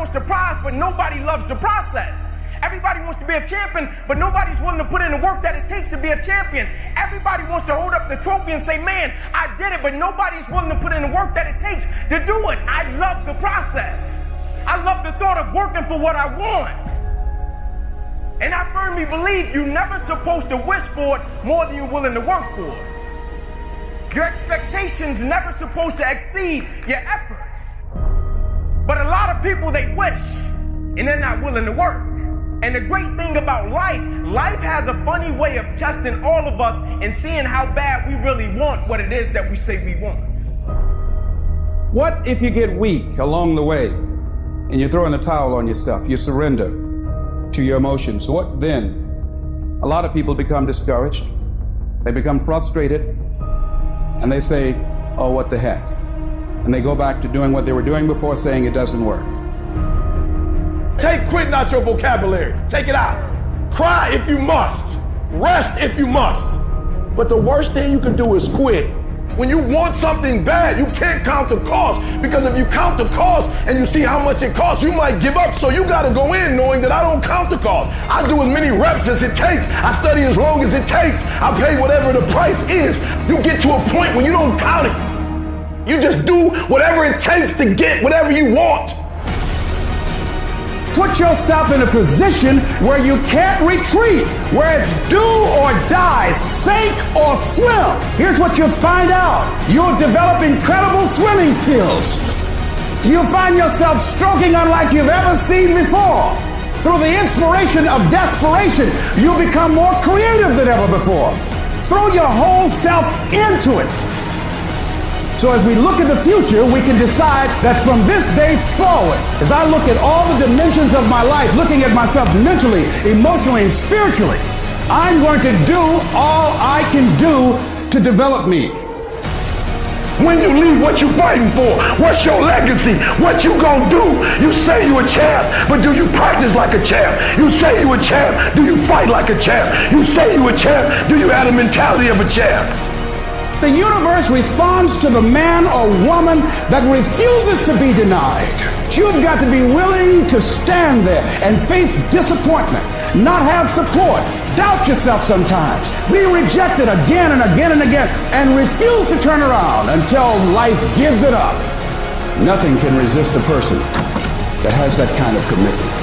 wants the prize, but nobody loves the process. Everybody wants to be a champion, but nobody's willing to put in the work that it takes to be a champion. Everybody wants to hold up the trophy and say, man, I did it, but nobody's willing to put in the work that it takes to do it. I love the process. I love the thought of working for what I want. And I firmly believe you're never supposed to wish for it more than you're willing to work for it. Your expectations never supposed to exceed your effort. But a lot of people, they wish, and they're not willing to work. And the great thing about life has a funny way of testing all of us and seeing how bad we really want what it is that we say we want. What if you get weak along the way and you throw in the towel on yourself, you surrender to your emotions? What then? A lot of people become discouraged, they become frustrated, and they say, oh, what the heck? And they go back to doing what they were doing before, saying it doesn't work. Take quitting out your vocabulary. Take it out. Cry if you must. Rest if you must. But the worst thing you can do is quit. When you want something bad, you can't count the cost, because if you count the cost and you see how much it costs, you might give up. So you got to go in knowing that I don't count the cost. I do as many reps as it takes. I study as long as it takes. I pay whatever the price is. You get to a point when you don't count it. You just do whatever it takes to get whatever you want. Put yourself in a position where you can't retreat, where it's do or die, sink or swim. Here's what you'll find out. You'll develop incredible swimming skills. You'll find yourself stroking unlike you've ever seen before. Through the inspiration of desperation, you'll become more creative than ever before. Throw your whole self into it. So as we look at the future, we can decide that from this day forward, as I look at all the dimensions of my life, looking at myself mentally, emotionally, and spiritually, I'm going to do all I can do to develop me. When you leave, what you fighting for? What's your legacy? What you gonna do? You say you a champ, but do you practice like a champ? You say you a champ, do you fight like a champ? You say you a champ, do you have the mentality of a champ? The universe responds to the man or woman that refuses to be denied. You've got to be willing to stand there and face disappointment, not have support, doubt yourself sometimes, be rejected again and again and again, and refuse to turn around until life gives it up. Nothing can resist a person that has that kind of commitment.